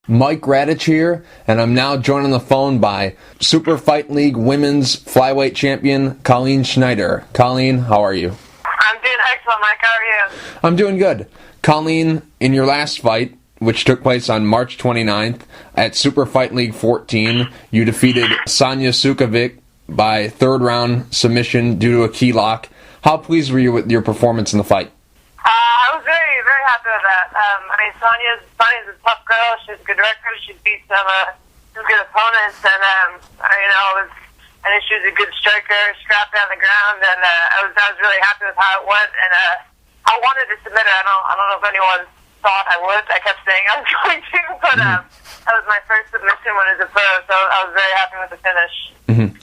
Mike Radich here, and I'm now joined on the phone by Super Fight League Women's Flyweight Champion, Colleen Schneider. Colleen, how are you? I'm doing excellent, Mike. How are you? I'm doing good. Colleen, in your last fight, which took place on March 29th, at Super Fight League 14, you defeated Sonia Sukovic by third-round submission due to a key lock. How pleased were you with your performance in the fight? I was very, very happy with that. Sonia's a tough girl. She's a good record. She's beat some good opponents, and I think she was a good striker, strapped down the ground, and I was really happy with how it went. And I wanted to submit her. I don't know if anyone thought I would. I kept saying I was going to, but that was my first submission when I was a pro, so I was very happy with the finish. Mm-hmm.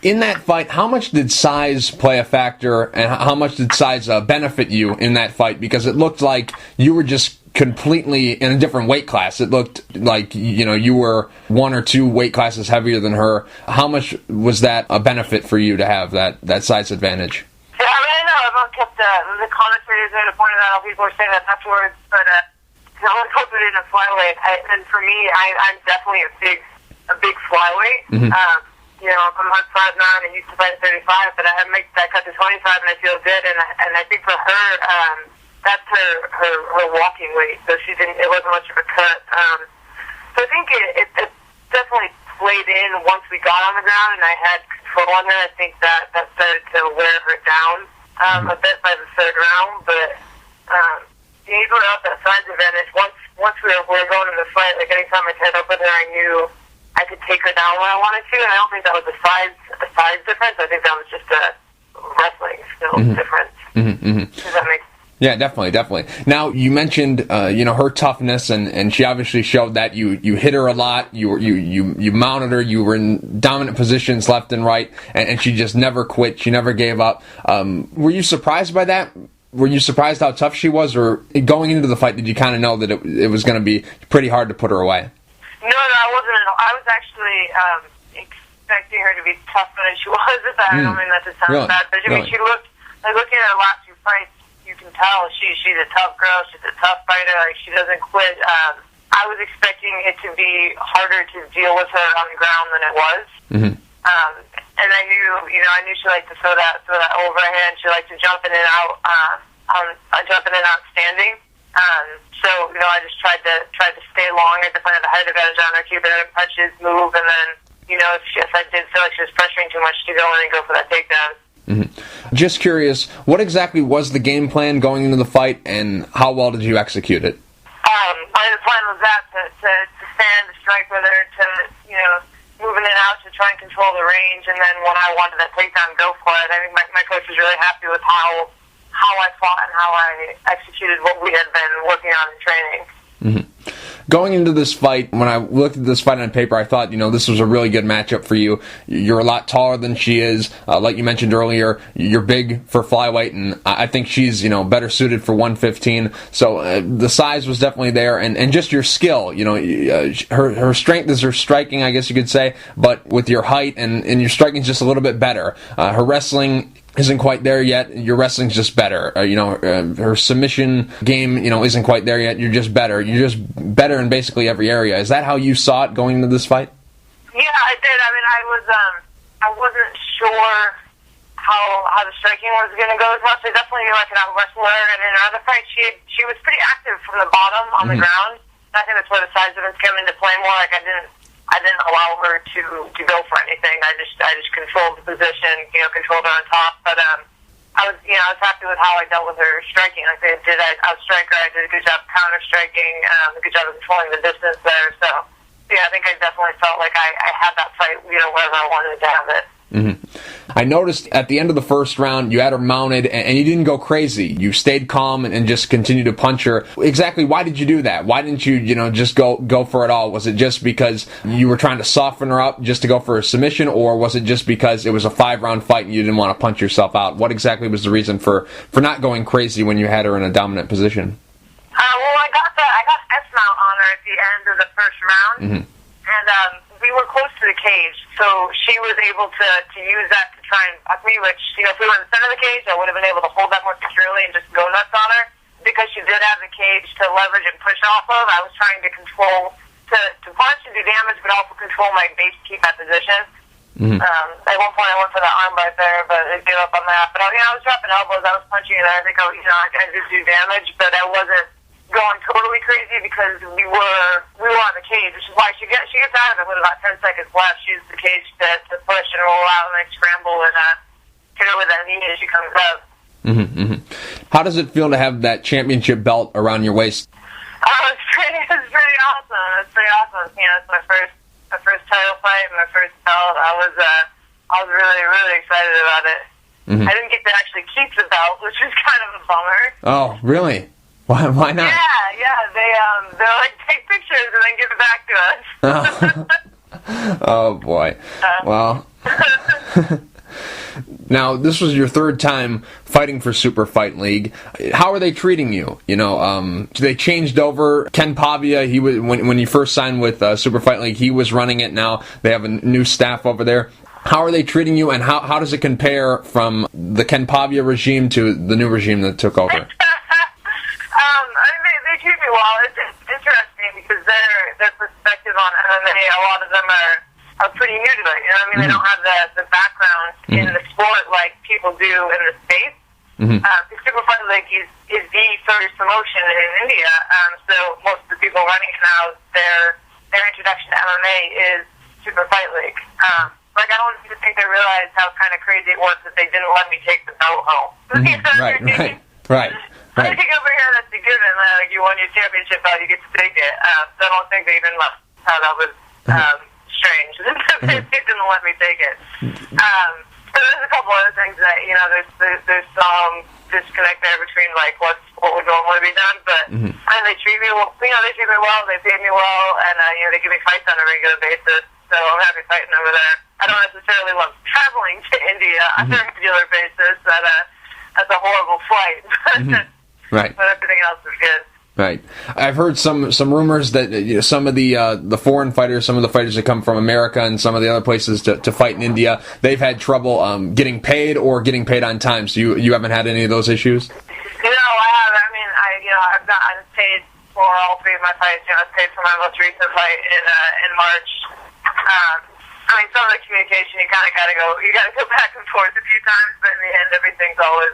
In that fight, how much did size play a factor, and how much did size benefit you in that fight? Because it looked like you were just completely in a different weight class. It looked like, you were one or two weight classes heavier than her. How much was that a benefit for you to have that size advantage? Yeah, I know. Everyone kept the commentators there to point out how people were saying that afterwards, but no one put it in a flyweight. And for me, I'm definitely a big flyweight. Mm-hmm. I'm on 5'9" and used to fight 35, but I make that cut to 25 and I feel good. And I think for her, that's her walking weight, so it wasn't much of a cut. So I think it definitely played in once we got on the ground and I had control on her. I think that started to wear her down a bit by the third round, but even without that size advantage, once we were going in the fight, like anytime I tied up with her, I knew I could take her down when I wanted to, and I don't think that was a size difference. I think that was just a wrestling skill difference. Mm-hmm, mm-hmm. Does that make sense? Yeah, definitely. Now, you mentioned, her toughness, and she obviously showed that. You hit her a lot. You mounted her. You were in dominant positions left and right, and she just never quit. She never gave up. Were you surprised by that? Were you surprised how tough she was, or going into the fight, did you kind of know that it was going to be pretty hard to put her away? No, I wasn't at all. I was actually expecting her to be tougher than she was at that. I don't mean that to sound bad, but she looked, like looking at her last few fights, you can tell she's a tough girl. She's a tough fighter. Like, she doesn't quit. I was expecting it to be harder to deal with her on the ground than it was. Mm-hmm. And I knew she liked to throw that overhand. She liked to jump in and out, jumping in and out standing. So I just tried to stay long. I definitely had the height advantage on her, keep her punches, move, and then if I did feel like she was pressuring too much, to go in and go for that takedown. Mm-hmm. Just curious, what exactly was the game plan going into the fight, and how well did you execute it? The plan was that to stand, to strike with her, to moving in and out to try and control the range, and then when I wanted that takedown, go for it. I think my coach was really happy with how I fought and how I executed what we had been working on in training. Mm-hmm. Going into this fight, when I looked at this fight on paper, I thought, this was a really good matchup for you. You're a lot taller than she is. Like you mentioned earlier, you're big for flyweight, and I think she's, better suited for 115. So the size was definitely there, and just your skill. Her strength is her striking, I guess you could say, but with your height and your striking is just a little bit better. Her wrestling isn't quite there yet. Your wrestling's just better. Her submission game, isn't quite there yet. You're just better. You're just better in basically every area. Is that how you saw it going into this fight? Yeah, I did. I mean, I wasn't sure how the striking was going to go as much. I definitely knew I could out-wrestle her, and in her other fight, she was pretty active from the bottom on the ground. I think that's where the size difference came into play more. Like, I didn't allow her to go for anything. I just controlled the position, controlled her on top. But I was happy with how I dealt with her striking. Like I did, I outstrike her. I did a good job counter striking, a good job of controlling the distance there. So yeah, I think I definitely felt like I had that fight, wherever I wanted to have it. Mm-hmm. I noticed at the end of the first round, you had her mounted, and you didn't go crazy. You stayed calm and just continued to punch her. Exactly, why did you do that? Why didn't you, just go for it all? Was it just because you were trying to soften her up just to go for a submission, or was it just because it was a 5-round fight and you didn't want to punch yourself out? What exactly was the reason for not going crazy when you had her in a dominant position? Well, I got S-mount on her at the end of the first round, and we were close to the cage, so she was able to use that to try and fuck me, which, if we were in the center of the cage, I would have been able to hold that more securely and just go nuts on her. Because she did have the cage to leverage and push off of, I was trying to control to to punch and do damage, but also control my base, keep my position. At one point I went for the armbar there, but I gave up on that. But I was dropping elbows, I was punching, and I think I did do damage, but I wasn't going totally crazy because we were on the cage, which is why she gets out of it with about 10 seconds left. She uses the cage to push and roll out and then scramble and hit her with that knee as she comes up. How does it feel to have that championship belt around your waist? It's pretty awesome. It's pretty awesome. It's my first title fight, my first belt. I was really, really excited about it. I didn't get to actually keep the belt, which was kind of a bummer. Oh, really? Why not? Yeah. They're like, take pictures and then give it back to us. Oh boy. Well. Now, this was your third time fighting for Super Fight League. How are they treating you? They changed over. Ken Pavia, he was when you first signed with Super Fight League, he was running it. Now they have a new staff over there. How are they treating you, and how does it compare from the Ken Pavia regime to the new regime that took over? They treat me well. It's interesting because their perspective on MMA, a lot of them are pretty new to it. They don't have the background in the sport like people do in the States. The Super Fight League is the first promotion in India, so most of the people running it now, their introduction to MMA is Super Fight League. I don't even think they realized how kind of crazy it was that they didn't let me take the belt home. Right. I think over here that's a given. You won your championship belt, you get to take it. So I don't think they even left how that was strange. They didn't let me take it. So there's a couple other things that there's some disconnect there between what would normally be done, but they treat me well. They treat me well. They pay me well, and they give me fights on a regular basis. So I'm happy fighting over there. I don't necessarily love traveling to India on a regular basis. That's a horrible flight. Right. But everything else is good. Right. I've heard some rumors that some of the foreign fighters, some of the fighters that come from America and some of the other places to fight in India, they've had trouble getting paid or getting paid on time. So you haven't had any of those issues? No, I haven't. I've gotten paid for all three of my fights. I was paid for my most recent fight in March. Some of the communication, you kind of got to go back and forth a few times, but in the end, everything's always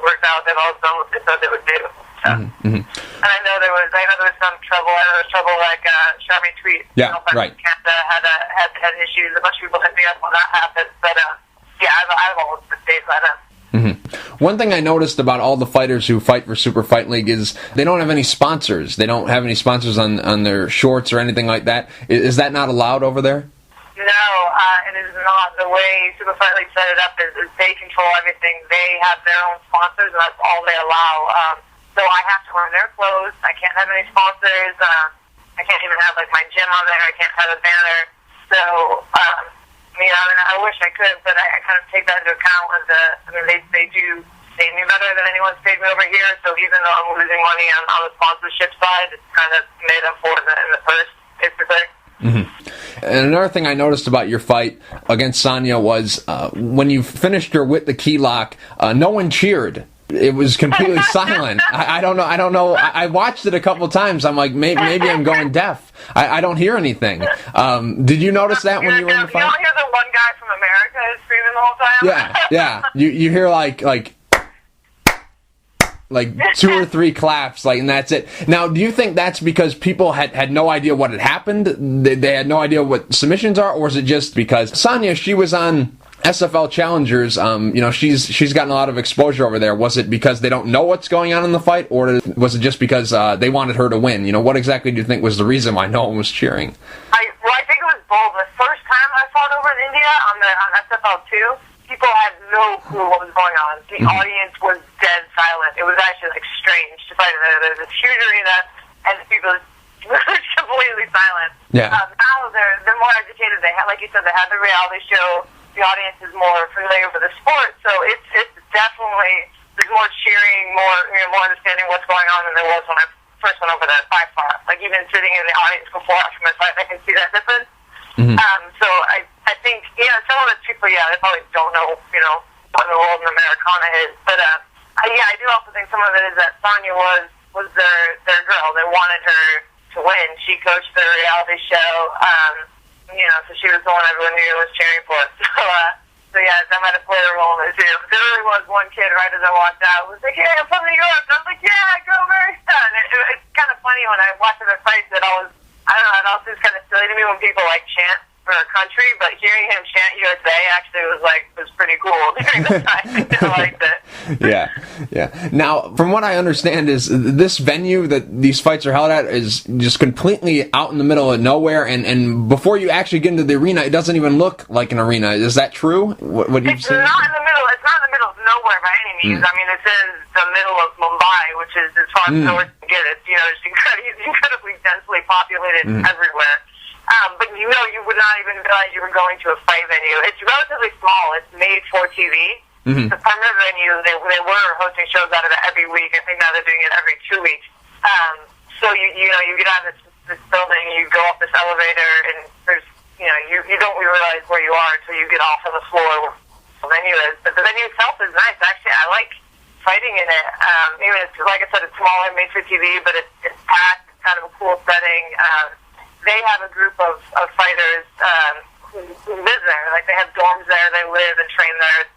worked out. They've always done what they said they would do. So. And I know there was some trouble. I know there was trouble Charmaine Tweet. Right. Canada had issues. A bunch of people hit me up when that happened, but I've always been paid by them. One thing I noticed about all the fighters who fight for Super Fight League is they don't have any sponsors. They don't have any sponsors on their shorts or anything like that. Is that not allowed over there? No, it is not. The way Super Fight League set it up is they control everything. They have their own sponsors, and that's all they allow. So I have to wear their clothes. I can't have any sponsors. I can't even have my gym on there. I can't have a banner. So, I wish I could, but I kind of take that into account. They do pay me better than anyone's paid me over here. So even though I'm losing money on the sponsorship side, it's kind of made up for in the first, basically. And another thing I noticed about your fight against Sonya was when you finished her with the key lock, no one cheered. It was completely silent. I don't know. I watched it a couple times. I'm like, maybe I'm going deaf. I don't hear anything. Did you notice that when you were in the fight? You don't hear the one guy from America screaming the whole time? Yeah. You hear like 2 or 3 claps, and that's it. Now, do you think that's because people had no idea what had happened? They had no idea what submissions are, or is it just because Sonya, she was on SFL Challengers, she's gotten a lot of exposure over there. Was it because they don't know what's going on in the fight, or was it just because they wanted her to win? What exactly do you think was the reason why no one was cheering? I think it was both. The first time I fought over in India on SFL 2, people had no clue what was going on. The audience was dead silent. It was actually strange to fight in there. There's this huge arena, and the people were completely silent. Yeah. Now they're more educated. They have, like you said, they have the reality show. The audience is more familiar with the sport, so it's definitely, there's more cheering, more understanding what's going on than there was when I first went over there by far. Even sitting in the audience before after my fight, I can see that difference. So I think, some of the people, they probably don't know, what the world in Americana is, but I do also think some of it is that Sonya was their girl. They wanted her to to win. She coached the reality show, so she was the one everyone knew was cheering for. So yeah, that might have played a role in it too. There really was one kid right as I walked out who was like, "Hey, I'm from New York." And I was like, "Yeah, go America." And it's kind of funny when I watch other fights that I don't know, it also is kind of silly to me when people like chant for a country, but hearing him chant USA actually was pretty cool during the time. I liked it. Yeah. Now, from what I understand, is this venue that these fights are held at is just completely out in the middle of nowhere, and before you actually get into the arena, it doesn't even look like an arena. Is that true? What you've seen? It's not in the middle of nowhere by any means. I mean, it's in the middle of Mumbai, which is as far as north you get. It's just incredibly densely populated everywhere. But you would not even realize you were going to a fight venue. It's relatively small. It's made for TV. The permanent venue, they were hosting shows out of it every week. I think now they're doing it every 2 weeks. So you get out of this building, you go up this elevator, and there's you don't realize where you are until you get off of the floor where the venue is. But the venue itself is nice. Actually, I like fighting in it. Even it's, like I said, it's smaller, made for TV, but it's packed. It's kind of a cool setting. They have a group of fighters who live there. Like, they have dorms there. They live and train there. It's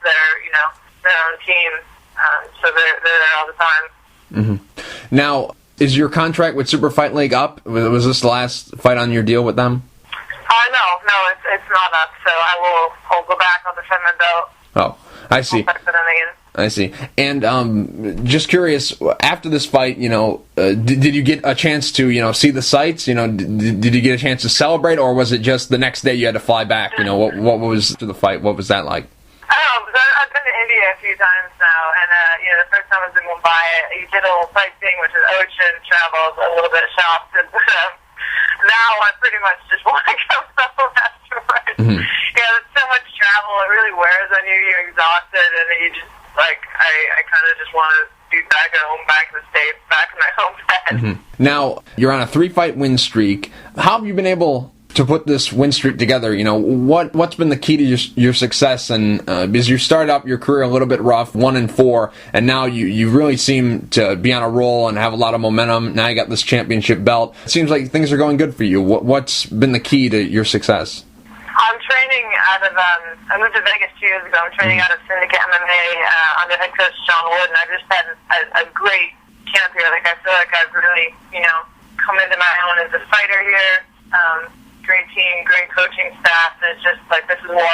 their own team. So they're there all the time. Now, is your contract with Super Fight League up? Was this the last fight on your deal with them? No, it's not up. So I'll go back. I'll defend my belt. Oh, I see. I see. And just curious, after this fight, did you get a chance to, see the sights? Did you get a chance to celebrate, or was it just the next day you had to fly back? What was the fight? What was that like? I've been to India a few times now, and the first time I was in Mumbai, you did a little sightseeing, which is ocean travel, a little bit shopped, and now I pretty much just want to go home afterwards. There's so much travel, it really wears on you. You're exhausted, and then you just I kind of just want to be back at home, back in the States, back in my home bed. Now, you're on a 3-fight win streak. How have you been able to put this win streak together? What's been the key to your success? And because you started out your career a little bit rough, 1-4, and now you really seem to be on a roll and have a lot of momentum. Now you got this championship belt. It seems like things are going good for you. What's been the key to your success? I'm training out of, I moved to Vegas 2 years ago. I'm training out of Syndicate MMA under head coach John Wood, and I've just had a great camp here. Like, I feel like I've really, come into my own as a fighter here. Great team, great coaching staff. And it's just like, this is where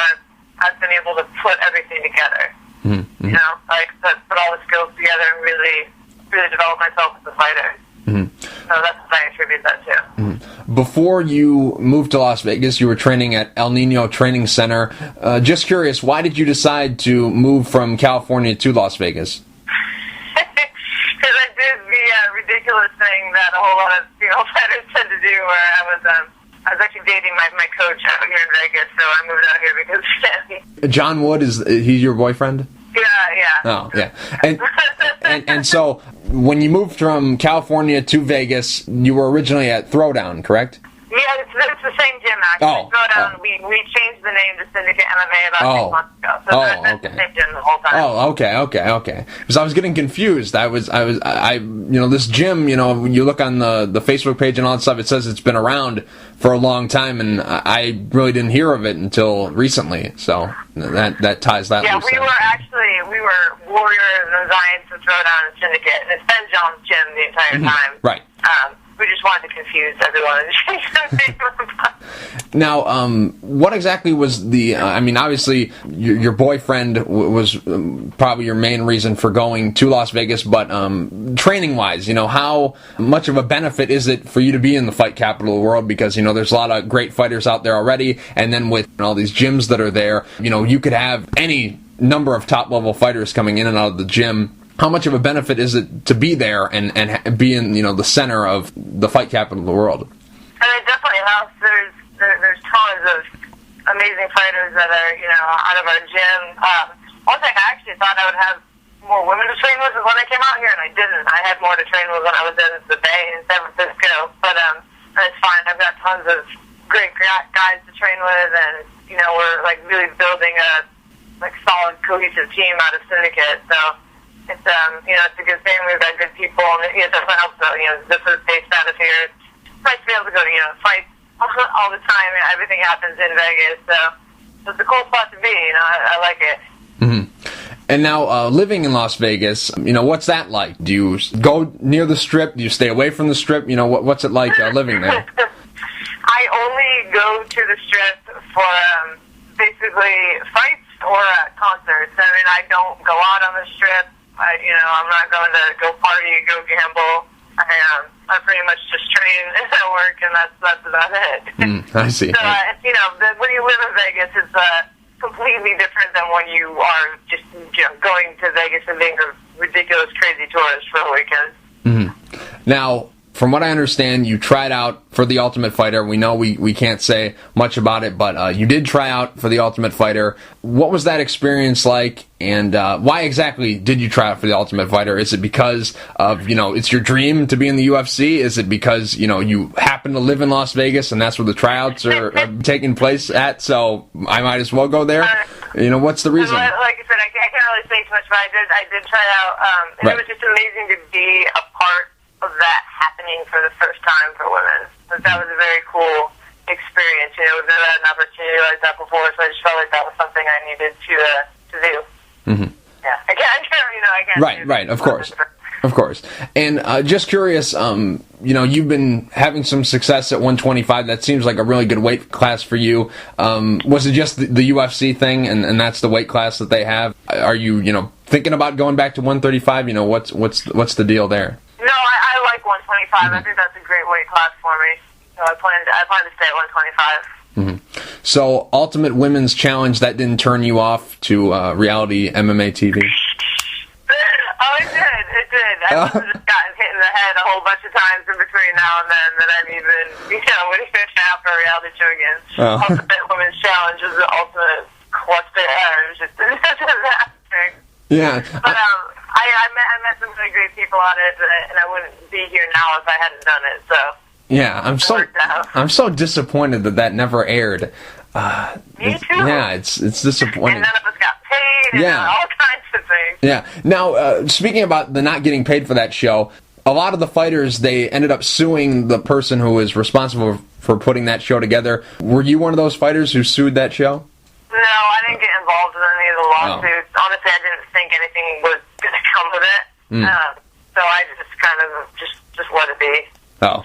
I've been able to put everything together. Put all the skills together and really, really develop myself as a fighter. So that's what I attribute that to. Before you moved to Las Vegas, you were training at El Nino Training Center. Just curious, why did you decide to move from California to Las Vegas? Because I did the ridiculous thing that a whole lot of fighters tend to do, where I was actually dating my coach out here in Vegas, so I moved out here because of him. John Wood, is he your boyfriend? Yeah. Oh, yeah. And so, when you moved from California to Vegas, you were originally at Throwdown, correct? Yeah, it's the same gym, actually. Throwdown, we changed the name to Syndicate MMA about 6 months ago. So that's the same gym the whole time. Oh, okay. Because I was getting confused. This gym, you look on the Facebook page and all that stuff, it says it's been around for a long time, and I really didn't hear of it until recently. So that ties that. Yeah, we were Warriors and Zions and Throwdown and Syndicate, and it's been John's gym the entire time. Right. We just wanted to confuse everyone and change the name. Now, what exactly was the? Obviously, your boyfriend was probably your main reason for going to Las Vegas, but training-wise, how much of a benefit is it for you to be in the fight capital of the world? Because there's a lot of great fighters out there already, and then with all these gyms that are there, you could have any number of top-level fighters coming in and out of the gym. How much of a benefit is it to be there and be in the center of the fight capital of the world? And it definitely helps. There's tons of amazing fighters that are out of our gym. One thing I actually thought I would have more women to train with is when I came out here, and I didn't. I had more to train with when I was in the Bay in San Francisco, but it's fine. I've got tons of great guys to train with, and we're really building a solid cohesive team out of Syndicate. So. It's it's a good thing. We've got good people, and it doesn't help. This is based out of here. nice to be able to go to, fights all the time. Everything happens in Vegas, so it's a cool spot to be. I like it. Mm-hmm. And now, living in Las Vegas, what's that like? Do you go near the Strip? Do you stay away from the Strip? What's it like living there? I only go to the Strip for basically fights or concerts. I mean, I don't go out on the Strip. I'm not going to go party, go gamble. I pretty much just train and work, and that's about it. I see. So, when you live in Vegas, it's completely different than when you are just going to Vegas and being a ridiculous, crazy tourist for a weekend. Mm-hmm. Now, from what I understand, you tried out for The Ultimate Fighter. We know we can't say much about it, but you did try out for The Ultimate Fighter. What was that experience like, and why exactly did you try out for The Ultimate Fighter? Is it because of, it's your dream to be in the UFC? Is it because, you happen to live in Las Vegas and that's where the tryouts are taking place at, so I might as well go there? What's the reason? Like I said, I can't really say too much, but I did try out, and It was just amazing to be a part of that happening for the first time for women. That was a very cool experience. We've never had an opportunity like that before, so I just felt like that was something I needed to do. Mm-hmm. Yeah, I can't. Right, of course. And just curious, you've been having some success at 125. That seems like a really good weight class for you. Was it just the UFC thing, and that's the weight class that they have? Are you, thinking about going back to 135? What's the deal there? No, I like 125. Mm-hmm. I think that's a great weight class for me. So I plan to stay at 125. Mm-hmm. So, Ultimate Women's Challenge, that didn't turn you off to reality MMA TV? Oh, it did. I must have just gotten hit in the head a whole bunch of times in between now and then that I'm even, wouldn't even out for a reality show again. Ultimate Women's Challenge is the ultimate cluster. It was just disaster. Yeah. But I met some really great people on it, and I wouldn't be here now if I hadn't done it. So yeah, I'm so disappointed that never aired. Me too. Yeah, it's disappointing. And none of us got paid. And all kinds of things. Yeah. Now, speaking about the not getting paid for that show, a lot of the fighters, they ended up suing the person who was responsible for putting that show together. Were you one of those fighters who sued that show? No, I didn't get involved in any of the lawsuits. Oh. Honestly, I didn't think anything was going to come of it. So I just kind of just let it be. Oh,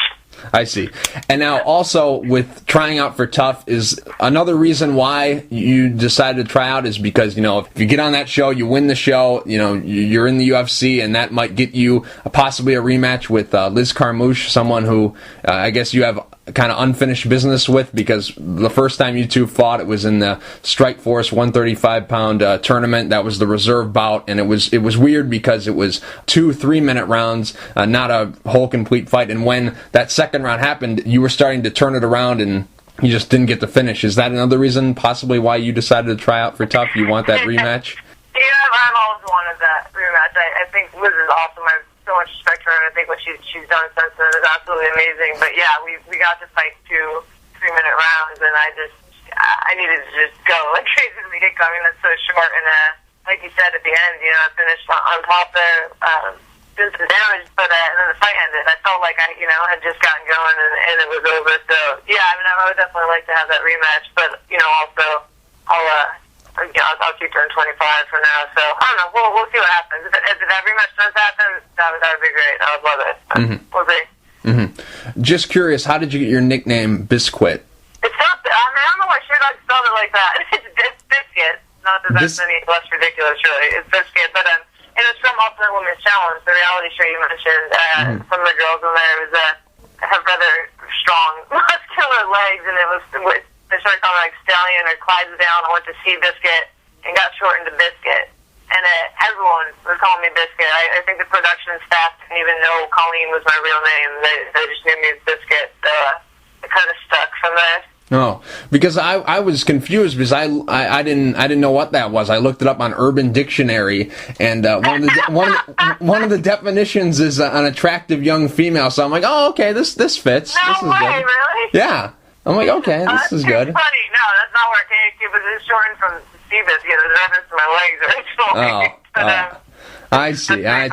I see. And now also with trying out for Tough, is another reason why you decided to try out is because, if you get on that show, you win the show, you're in the UFC, and that might get you possibly a rematch with Liz Carmouche, someone who I guess you have kind of unfinished business with, because the first time you two fought, it was in the Strikeforce 135-pound tournament. That was the reserve bout, and it was weird because it was 2 3-minute rounds, not a whole complete fight. And when that second round happened, you were starting to turn it around, and you just didn't get the finish. Is that another reason, possibly, why you decided to try out for Tough? You want that rematch? Yeah, I've always wanted that rematch. I think Liz is awesome. I have so much respect for her, and I think what she's done since then is absolutely amazing. But yeah, we got to fight 2 3-minute rounds, and I needed to just go like crazy to get going. That's so short, and like you said at the end, I finished on top there, did some damage, but and then the fight ended. I felt like I had just gotten going, and it was over. So yeah, I would definitely like to have that rematch, but also I'll keep her in 25 for now. So I don't know. We'll see what happens. If that rematch does happen, that would be great. I would love it. We'll see. Mm-hmm. Just curious, how did you get your nickname Biscuit? It's not. I don't know why Sure Dog spelled it like that. It's Biscuit. Not that that's any less ridiculous, really. It's Biscuit, but it was from Ultimate Women's Challenge, the reality show you mentioned. Some of the girls in there have rather strong, muscular legs, and it was. They started calling me Stallion or Clydesdale. I went to see Biscuit and got shortened to Biscuit. And everyone was calling me Biscuit. I think the production staff didn't even know Colleen was my real name. They just knew me as Biscuit. So it kind of stuck from there. Oh, because I was confused because I didn't know what that was. I looked it up on Urban Dictionary, and one of the definitions is an attractive young female. So I'm like, oh, okay, this fits. No this is way, good. Really? Yeah. I'm like, okay, this is good. That's funny. No, that's not where it came to, but it's shortened from Seabiscuit. The reference to my legs are swollen. I see. I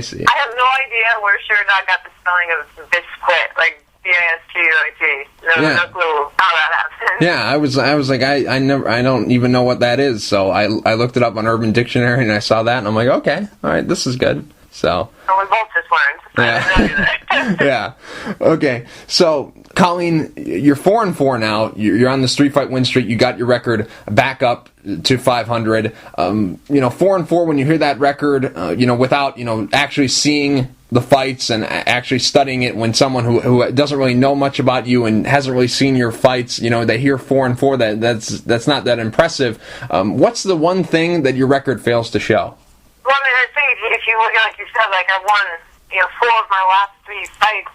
see. I have no idea where Sure Dog got the spelling of Biscuit. Like, C-A-S-T-U-I-T. No clue how that happened. Yeah, I was like, I don't even know what that is. So I looked it up on Urban Dictionary and I saw that and I'm like, okay, all right, this is good. So. And we both just learned. Yeah. Yeah. Okay. So, Colleen, you're 4-4 now. You're on the street fight win streak. You got your record back up to 500. 4-4. When you hear that record, without actually seeing the fights and actually studying it, when someone who doesn't really know much about you and hasn't really seen your fights, they hear 4-4. That's not that impressive. What's the one thing that your record fails to show? Well, I mean, I think if you look, like you said, like I won, 4 of my last 3 fights.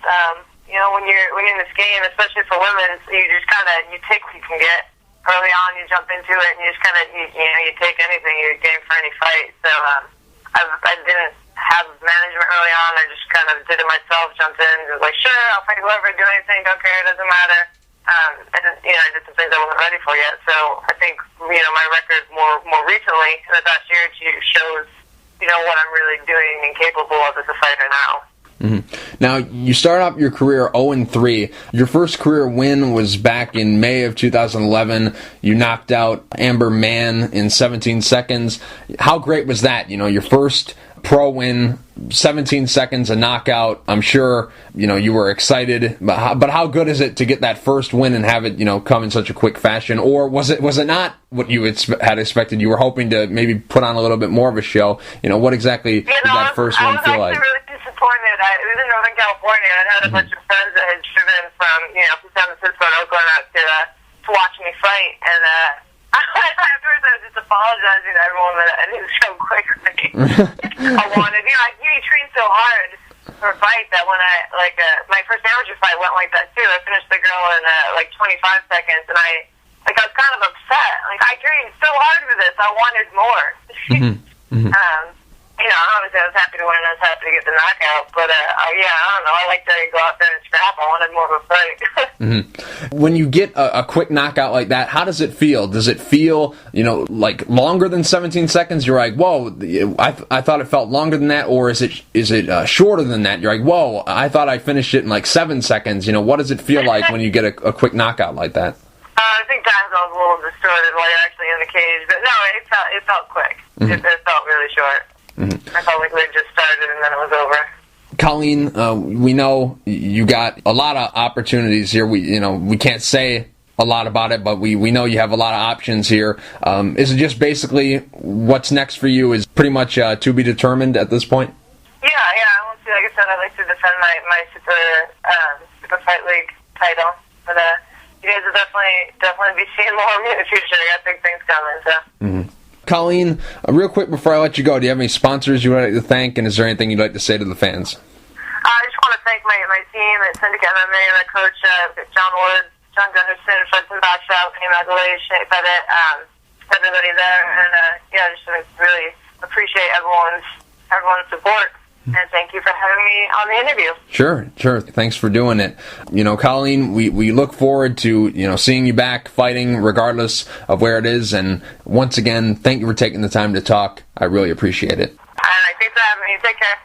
When you're in this game, especially for women, you just kind of you take what you can get early on. You jump into it, and you just kind of you take anything. You're game for any fight. So I didn't have management early on. I just kind of did it myself. Jumped in, was like, sure, I'll fight whoever, do anything, don't care, it doesn't matter. I did some things I wasn't ready for yet. So I think my record more recently in the past year or two shows what I'm really doing and capable of as a fighter now. Mm-hmm. Now, you start off your career 0-3. Your first career win was back in May of 2011. You knocked out Amber Mann in 17 seconds. How great was that? Your first pro win, 17 seconds, a knockout. I'm sure, you were excited. But how good is it to get that first win and have it, come in such a quick fashion? Or was it not what you had expected? You were hoping to maybe put on a little bit more of a show. What exactly did that first one feel like? I was actually really disappointed. I was in Northern California, and I had a bunch of friends that had driven from San Francisco and Oakland out to watch me fight. And afterwards, I was just apologizing to everyone that I didn't so quickly. I wanted, you train so hard for a fight that when my first amateur fight went like that too. I finished the girl in 25 seconds, and I was kind of upset. I trained so hard for this. I wanted more. Mm-hmm. Mm-hmm. Obviously I was happy to win and I was happy to get the knockout, but I don't know, I like to go out there and scrap. I wanted more of a fight. Mm-hmm. When you get a quick knockout like that, how does it feel? Does it feel, like longer than 17 seconds? You're like, whoa, I thought it felt longer than that, or is it shorter than that? You're like, whoa, I thought I finished it in 7 seconds. What does it feel like when you get a quick knockout like that? I think times I was a little distorted while you're actually in the cage, but no, it felt quick. Mm-hmm. It felt really short. Mm-hmm. I felt like we just started and then it was over. Colleen, we know you got a lot of opportunities here. We can't say a lot about it, but we know you have a lot of options here. Is it just basically what's next for you is pretty much to be determined at this point? Yeah. I want to, like I said, I'd like to defend my super fight league title, but you guys will definitely be seeing more of me in the future. I got big things coming, so. Mm-hmm. Colleen, real quick before I let you go, do you have any sponsors you would like to thank, and is there anything you'd like to say to the fans? I just want to thank my team at Syndicate MMA, my coach, John Wood, John Gunderson, Fredson Bakshow, Kenny McAleese, Shane Pettit, everybody there, and just really appreciate everyone's support. And thank you for having me on the interview. Sure. Thanks for doing it. Colleen, we look forward to, seeing you back fighting regardless of where it is. And once again, thank you for taking the time to talk. I really appreciate it. All right, thanks for having me. Take care.